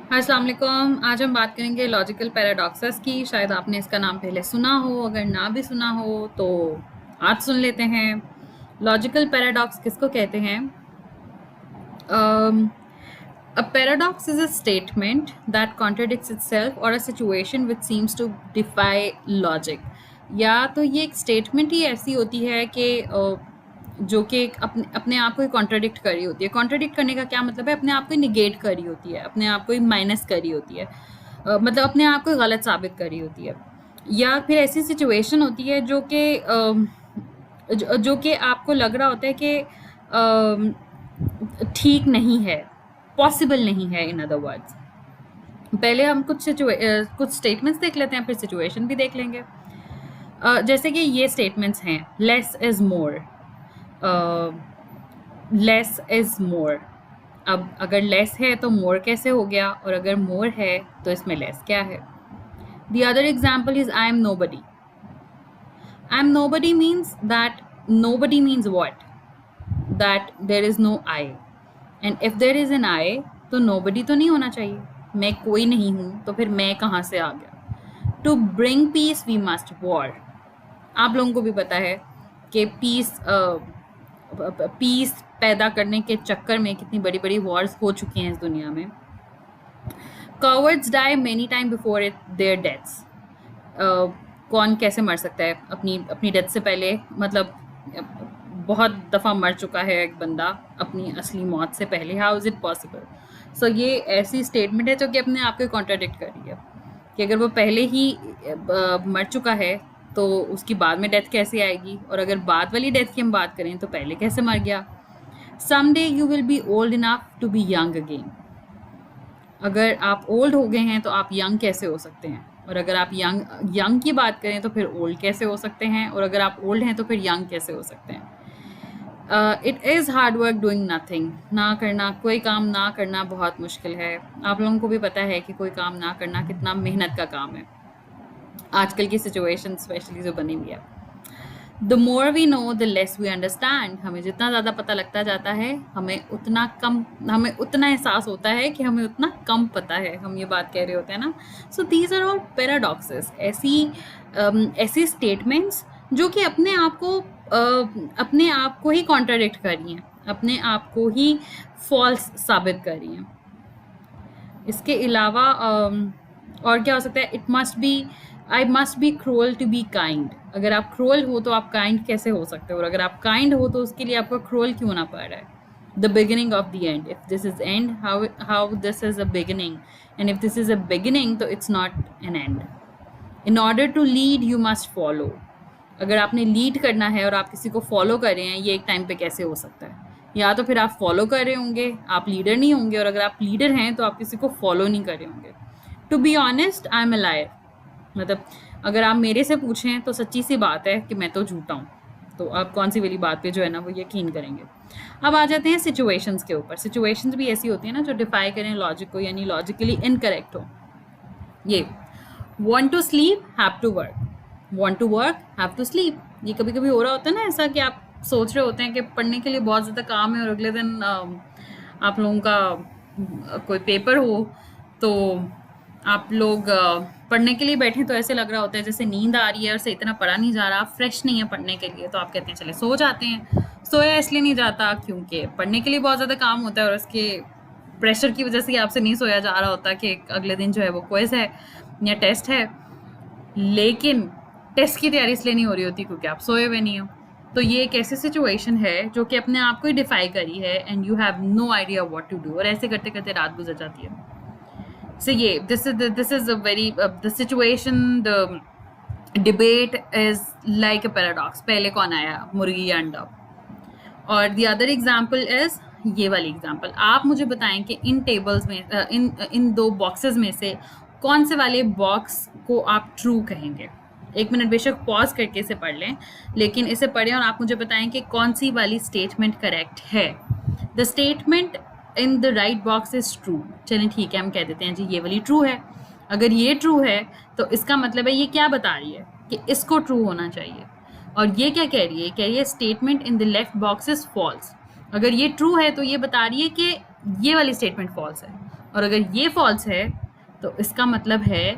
अस्सलाम वालेकुम। आज हम बात करेंगे लॉजिकल पैराडॉक्सेस की। शायद आपने इसका नाम पहले सुना हो, अगर ना भी सुना हो तो आज सुन लेते हैं। लॉजिकल पैराडॉक्स किसको कहते हैं? A paradox is a statement that contradicts itself or a situation which seems to defy logic। या तो ये एक स्टेटमेंट ही ऐसी होती है कि जो कि एक अपने अपने आप को ही कॉन्ट्रडिक्ट कर रही होती है। कॉन्ट्रडिक्ट करने का क्या मतलब है? अपने आप को ही निगेट कर रही होती है, अपने आप को ही माइनस कर रही होती है। मतलब अपने आप को ही गलत साबित कर रही होती है। या फिर ऐसी सिचुएशन होती है जो कि आपको लग रहा होता है कि ठीक नहीं है, पॉसिबल नहीं है। इन अदर वर्ड्स, पहले हम कुछ स्टेटमेंट्स देख लेते हैं, फिर सिचुएशन भी देख लेंगे। जैसे कि ये स्टेटमेंट्स हैं, less is more, less is more. अब अगर लेस है तो मोर कैसे हो गया, और अगर मोर है तो इसमें लेस क्या है? The other example is I am nobody. I am nobody means that nobody means what? That there is no I, and if there is an I तो nobody तो नहीं होना चाहिए। मैं कोई नहीं हूँ तो फिर मैं कहाँ से आ गया? To bring peace we must war। आप लोगों को भी पता है कि पीस पैदा करने के चक्कर में कितनी बड़ी बड़ी वॉर्स हो चुकी हैं इस दुनिया में। Cowards die many times before their deaths। कौन कैसे मर सकता है अपनी डेथ से पहले? मतलब बहुत दफ़ा मर चुका है एक बंदा अपनी असली मौत से पहले। How is it possible? So ये ऐसी स्टेटमेंट है जो कि अपने आप को कॉन्ट्राडिक्ट कर रही है कि अगर वो पहले ही मर चुका है तो उसकी बाद में डेथ कैसे आएगी, और अगर बाद वाली डेथ की हम बात करें तो पहले कैसे मर गया? Some day you will be old enough to be young again. अगर आप ओल्ड हो गए हैं तो आप यंग कैसे हो सकते हैं? और अगर आप यंग की बात करें तो फिर ओल्ड कैसे हो सकते हैं? और अगर आप ओल्ड हैं तो फिर यंग कैसे हो सकते हैं? It is hard work doing nothing. ना करना, कोई काम ना करना बहुत मुश्किल है। आप लोगों को भी पता है कि कोई काम ना करना कितना मेहनत का काम है, आजकल की सिचुएशन स्पेशली जो बनी हुई है। The more we know the less we understand. हमें जितना ज़्यादा पता लगता जाता है हमें उतना एहसास होता है कि हमें उतना कम पता है। हम ये बात कह रहे होते हैं ना। So these are all paradoxes, ऐसी स्टेटमेंट्स जो कि अपने आप को ही कॉन्ट्राडिक्ट कर रही हैं, अपने आप को ही फॉल्स साबित कर रही हैं। इसके अलावा और क्या हो सकता है? I must be cruel to be kind. अगर आप क्रूअल हो तो आप काइंड कैसे हो सकते हो? और अगर आप काइंड हो तो उसके लिए आपको क्रूअल क्यों होना पड़ रहा है? The beginning of the end. If this is end, how this is a beginning, and if this is a beginning तो it's not an end. In order to lead you must follow. अगर आपने lead करना है और आप किसी को follow कर रहे हैं, ये एक टाइम पे कैसे हो सकता है? या तो फिर आप फॉलो कर रहे होंगे, आप लीडर नहीं होंगे, और अगर आप लीडर हैं तो आप किसी को फॉलो नहीं कर रहे होंगे। To be honest I am a liar. मतलब अगर आप मेरे से पूछें तो सच्ची सी बात है कि मैं तो झूठा हूँ। तो आप कौन सी वाली बात पे जो है ना वो यकीन करेंगे। अब आ जाते हैं सिचुएशंस के ऊपर। सिचुएशंस भी ऐसी होती है ना जो डिफाई करें लॉजिक को, यानी लॉजिकली इनकरेक्ट हो। ये want to sleep, have to work, want to work, have to sleep। ये कभी कभी हो रहा होता है ना ऐसा कि आप सोच रहे होते हैं कि पढ़ने के लिए बहुत ज़्यादा काम है, और अगले दिन आप लोगों का कोई पेपर हो तो आप लोग पढ़ने के लिए बैठे तो ऐसे लग रहा होता है जैसे नींद आ रही है और से इतना पढ़ा नहीं जा रहा, फ्रेश नहीं है पढ़ने के लिए, तो आप कहते हैं चले सो जाते हैं। सोया इसलिए नहीं जाता क्योंकि पढ़ने के लिए बहुत ज़्यादा काम होता है और उसके प्रेशर की वजह से आपसे नहीं सोया जा रहा होता कि अगले दिन जो है वो क्विज़ है या टेस्ट है। लेकिन टेस्ट की तैयारी इसलिए नहीं हो रही होती क्योंकि आप सोए हुए नहीं हो। तो ये एक ऐसी सिचुएशन है जो कि अपने आप को ही डिफाई करी है, and you have no idea what to do. और ऐसे करते करते रात गुजर जाती है। So this is a very the situation, the debate is like a paradox। पहले कौन आया, मुर्गी या अंडा? और the other example is ये वाली एग्जाम्पल। आप मुझे बताएं कि इन टेबल्स में इन दो बॉक्सेस में से कौन से वाले बॉक्स को आप ट्रू कहेंगे? एक मिनट बेशक पॉज करके इसे पढ़ लें, लेकिन इसे पढ़ें और आप मुझे बताएं कि कौन सी वाली स्टेटमेंट करेक्ट है। The statement in the right box is true. चलें ठीक है, हम कह देते हैं जी ये वाली ट्रू है। अगर ये ट्रू है तो इसका मतलब है ये क्या बता रही है कि इसको ट्रू होना चाहिए। और ये क्या कह रही है? Statement in the left box is false. अगर ये ट्रू है तो ये बता रही है कि ये वाली स्टेटमेंट फॉल्स है, और अगर ये फॉल्स है तो इसका मतलब है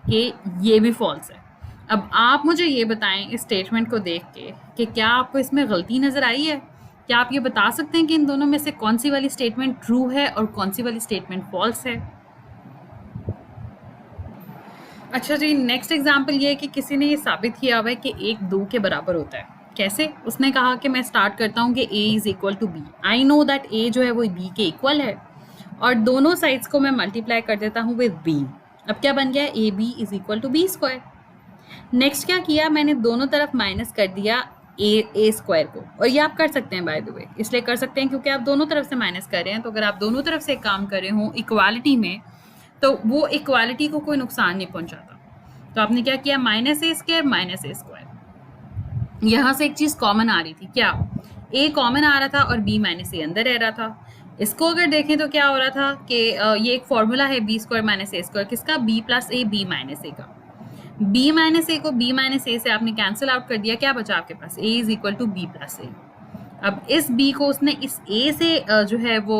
कि ये भी फॉल्स है। अब आप मुझे ये बताएं इस स्टेटमेंट को देख के कि क्या आपको इसमें गलती नज़र आई है? क्या आप ये बता सकते हैं कि इन दोनों में से कौन सी वाली स्टेटमेंट ट्रू है और कौन सी वाली स्टेटमेंट फॉल्स है? अच्छा जी, नेक्स्ट एग्जाम्पल ये है कि किसी ने ये साबित किया हुआ है कि 1 2 के बराबर होता है। कैसे? उसने कहा कि मैं स्टार्ट करता हूँ कि a is equal to b. I know that a जो है वो b के इक्वल है, और दोनों साइड्स को मैं मल्टीप्लाई कर देता हूँ विद b। अब क्या बन गया? A b is equal to b square. Next क्या किया मैंने? दोनों तरफ माइनस कर दिया ए स्क्वायर को, और ये आप कर सकते हैं बाय द वे, इसलिए कर सकते हैं क्योंकि आप दोनों तरफ से माइनस कर रहे हैं। तो अगर आप दोनों तरफ से काम कर रहे हो इक्वालिटी में, तो वो इक्वालिटी को कोई नुकसान नहीं पहुंचाता। तो आपने क्या किया? Minus A square minus A square. यहाँ से एक चीज़ कॉमन आ रही थी, क्या? ए कॉमन आ रहा था और बी माइनस ए अंदर रह रहा था। इसको अगर देखें तो क्या हो रहा था कि ये एक फॉर्मूला है B square minus A square, किसका? B plus A B minus A का। बी माइनस ए को बी माइनस ए से आपने कैंसिल आउट कर दिया, क्या बचा आपके पास? A is equal to B plus A. अब इस b को उसने इस a से जो है वो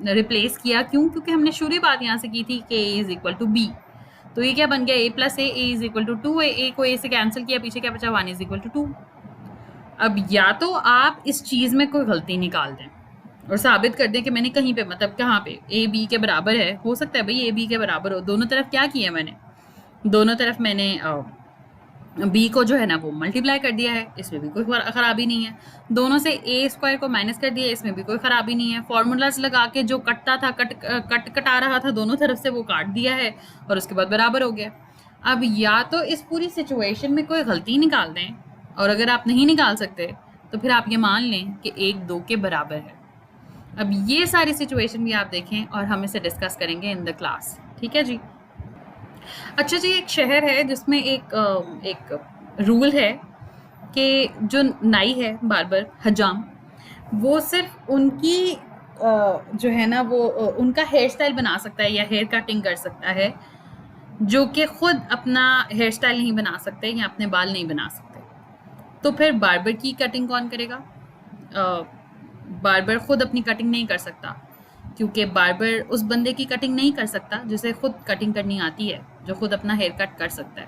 रिप्लेस किया। क्यों? क्योंकि हमने शुरू बात यहाँ से की थी कि a is equal to b. तो ये क्या बन गया? a plus a is equal to 2। a को a से कैंसिल किया, पीछे क्या बचा? 1 इज इक्वल टू 2। अब या तो आप इस चीज़ में कोई गलती निकाल दें और साबित कर दें कि मैंने कहीं पे, मतलब कहाँ पे, a b के बराबर है। हो सकता है भाई a b के बराबर हो। दोनों तरफ क्या किया मैंने? दोनों तरफ मैंने b को जो है ना वो मल्टीप्लाई कर दिया है, इसमें भी कोई ख़राबी नहीं है। दोनों से a स्क्वायर को माइनस कर दिया, इसमें भी कोई ख़राबी नहीं है। फॉर्मूलाज लगा के जो कटता था, कटा रहा था दोनों तरफ से, वो काट दिया है और उसके बाद बराबर हो गया। अब या तो इस पूरी सिचुएशन में कोई गलती निकाल दें, और अगर आप नहीं निकाल सकते तो फिर आप ये मान लें कि 1 2 के बराबर है। अब ये सारी सिचुएशन भी आप देखें और हम इसे डिस्कस करेंगे इन द क्लास, ठीक है जी। अच्छा जी, एक शहर है जिसमें एक रूल है कि जो नाई है, बार्बर, हजाम, वो सिर्फ उनकी जो है ना वो उनका हेयर स्टाइल बना सकता है या हेयर कटिंग कर सकता है, जो कि खुद अपना हेयर स्टाइल नहीं बना सकते या अपने बाल नहीं बना सकते। तो फिर बार्बर की कटिंग कौन करेगा? बार्बर खुद अपनी कटिंग नहीं कर सकता, क्योंकि बार्बर उस बंदे की कटिंग नहीं कर सकता जिसे खुद कटिंग करनी आती है, जो खुद अपना हेयर कट कर सकता है।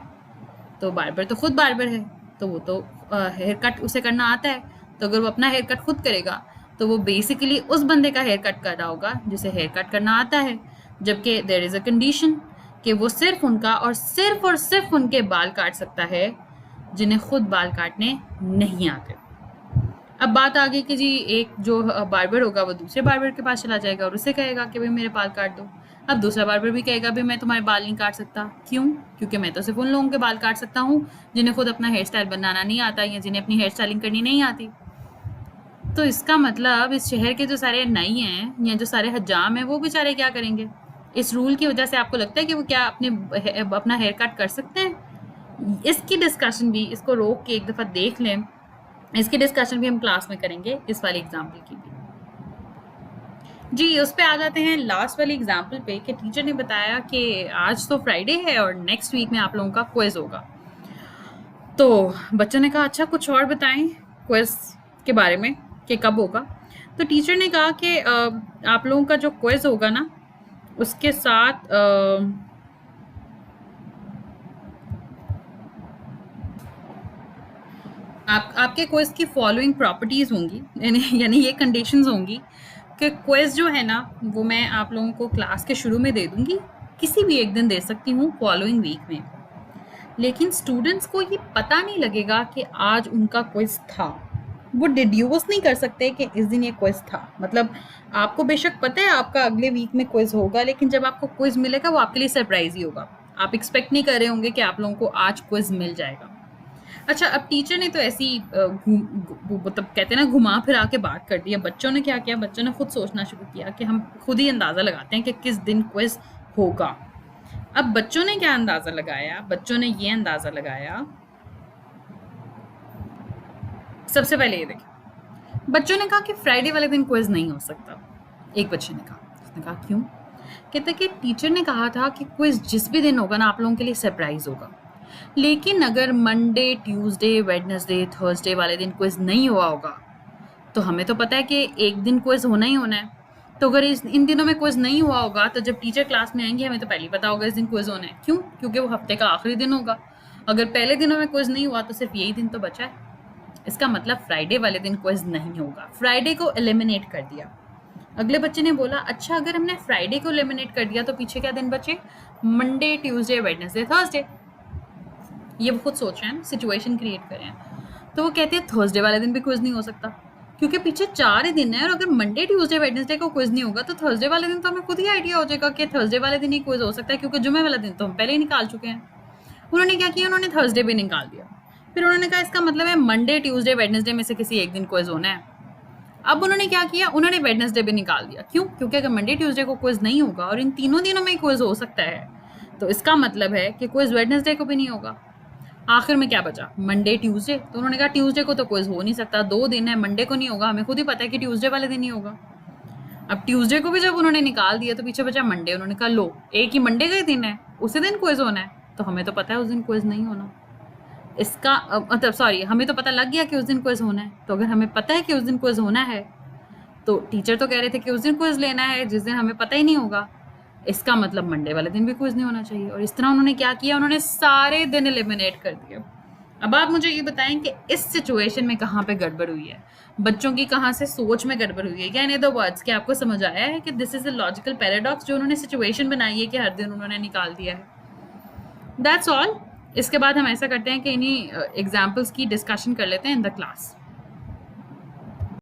तो बार्बर तो खुद बार्बर है, तो वो तो हेयर कट उसे करना आता है। तो अगर वो अपना हेयर कट खुद करेगा तो वो बेसिकली उस बंदे का हेयर कट कर रहा होगा जिसे हेयर कट करना आता है, जबकि देयर इज़ अ कंडीशन कि वो सिर्फ उनका और सिर्फ उनके बाल काट सकता है जिन्हें खुद बाल काटने नहीं आते। अब बात आ गई कि जी एक जो बार्बर होगा वो दूसरे बार्बर के पास चला जाएगा और उसे कहेगा कि भाई मेरे बाल काट दो। अब दूसरा बार्बर भी कहेगा भाई मैं तुम्हारे बाल नहीं काट सकता। क्यों? क्योंकि मैं तो सिर्फ उन लोगों के बाल काट सकता हूँ जिन्हें खुद अपना हेयर स्टाइल बनाना नहीं आता या जिन्हें अपनी हेयर स्टाइलिंग करनी नहीं आती। तो इसका मतलब इस शहर के जो सारे नाई हैं या जो सारे हजाम हैं वो बेचारे क्या करेंगे? इस रूल की वजह से आपको लगता है कि वो क्या अपना हेयर कट कर सकते हैं? इसकी डिस्कशन भी, इसको रोक के एक दफ़ा देख लें, इसकी डिस्कशन भी हम क्लास में करेंगे, इस वाली एग्जाम्पल की भी। जी, उस पे आ जाते हैं लास्ट वाली एग्जाम्पल पे कि टीचर ने बताया कि आज तो फ्राइडे है और नेक्स्ट वीक में आप लोगों का क्विज होगा। तो बच्चों ने कहा अच्छा कुछ और बताएं क्विज के बारे में कि कब होगा। तो टीचर ने कहा कि आप लोगों का जो क्विज होगा ना, उसके साथ आपके क्विज की फॉलोइंग प्रॉपर्टीज़ होंगी, यानी ये कंडीशंस होंगी कि क्विज जो है ना वो मैं आप लोगों को क्लास के शुरू में दे दूंगी, किसी भी एक दिन दे सकती हूँ फॉलोइंग वीक में, लेकिन स्टूडेंट्स को ये पता नहीं लगेगा कि आज उनका क्विज था। वो डिड्यूस नहीं कर सकते कि इस दिन ये क्विज था। मतलब आपको बेशक पता है आपका अगले वीक में क्विज होगा, लेकिन जब आपको क्विज मिलेगा वो आपके लिए सरप्राइज ही होगा। आप एक्सपेक्ट नहीं कर रहे होंगे कि आप लोगों को आज क्विज मिल जाएगा। अच्छा, अब टीचर ने तो ऐसी मतलब कहते हैं ना घुमा फिरा के बात कर दी। बच्चों ने क्या किया? बच्चों ने खुद सोचना शुरू किया कि हम खुद ही अंदाज़ा लगाते हैं कि किस दिन क्विज होगा। अब बच्चों ने क्या अंदाज़ा लगाया? बच्चों ने ये अंदाज़ा लगाया, सबसे पहले ये देखिए, बच्चों ने कहा कि फ्राइडे वाले दिन क्विज नहीं हो सकता। एक बच्चे ने कहा, उसने कहा क्यों? कहते कि टीचर ने कहा था कि क्विज जिस भी दिन होगा ना आप लोगों के लिए सरप्राइज होगा, लेकिन अगर मंडे, ट्यूसडे, वेडनेसडे, थर्सडे वाले दिन क्विज नहीं हुआ होगा तो हमें तो पता है कि एक दिन क्विज होना ही होना है। तो अगर इन दिनों में क्विज नहीं हुआ होगा तो जब टीचर क्लास में आएंगे हमें तो पहले ही पता होगा इस दिन क्विज होना है। क्यों? क्योंकि वो हफ्ते का आखिरी दिन होगा। अगर पहले दिनों में क्विज नहीं हुआ तो सिर्फ यही दिन तो बचा है। इसका मतलब फ्राइडे वाले दिन क्विज नहीं होगा। फ्राइडे को एलिमिनेट कर दिया। अगले बच्चे ने बोला, अच्छा अगर हमने फ्राइडे को एलिमिनेट कर दिया तो पीछे क्या दिन बचे? Monday, Tuesday, Wednesday, Thursday. ये वो खुद सोच रहे हैं, सिचुएशन क्रिएट कर रहे हैं। तो वो कहते हैं थर्सडे वाले दिन भी क्विज नहीं हो सकता, क्योंकि पीछे 4 ही दिन है और अगर मंडे, ट्यूसडे, वेडनेसडे को क्विज नहीं होगा तो थर्सडे वाले दिन तो हमें खुद ही आइडिया हो जाएगा कि थर्सडे वाले दिन ही क्विज हो सकता है, क्योंकि जुमे वाला दिन तो हम पहले ही निकाल चुके हैं। उन्होंने क्या किया, उन्होंने थर्सडे भी निकाल दिया। फिर उन्होंने कहा इसका मतलब है मंडे, ट्यूसडे, वेडनेसडे में से किसी एक दिन क्विज होना है। अब उन्होंने क्या किया, उन्होंने वेडनेसडे भी निकाल दिया। क्यों? क्योंकि अगर मंडे, ट्यूसडे को क्विज नहीं होगा और इन तीनों दिनों में क्विज हो सकता है तो इसका मतलब है कि क्विज वेडनेसडे को भी नहीं होगा। आखिर में क्या बचा? Monday, Tuesday. तो उन्होंने कहा ट्यूसडे को तो क्विज हो नहीं सकता, 2 दिन है, मंडे को नहीं होगा, हमें खुद ही पता है कि ट्यूसडे वाले दिन ही होगा। अब ट्यूसडे को भी जब उन्होंने निकाल दिया तो पीछे बचा मंडे। उन्होंने कहा लो, एक ही मंडे का ही दिन है, उसी दिन क्विज होना है, तो हमें तो पता है उस दिन क्विज नहीं होना। इसका मतलब सॉरी, हमें तो पता लग गया कि उस दिन क्विज होना है। तो अगर हमें पता है कि उस दिन क्विज होना है तो टीचर तो कह रहे थे कि उस दिन क्विज लेना है जिस दिन हमें पता ही नहीं होगा। इसका मतलब मंडे वाले दिन भी क्विज नहीं होना चाहिए। और इस तरह उन्होंने क्या किया, उन्होंने सारे दिन एलिमिनेट कर दिए। अब आप मुझे ये बताएं कि इस सिचुएशन में कहाँ पे गड़बड़ हुई है, बच्चों की कहाँ से सोच में गड़बड़ हुई है, या इन अदर वर्ड्स कि आपको समझ आया है कि this is a logical paradox जो उन्होंने सिचुएशन बनाई है कि हर दिन उन्होंने निकाल दिया है। That's all. इसके बाद हम ऐसा करते हैं कि इन्हीं एग्जाम्पल्स की डिस्कशन कर लेते हैं इन द क्लास।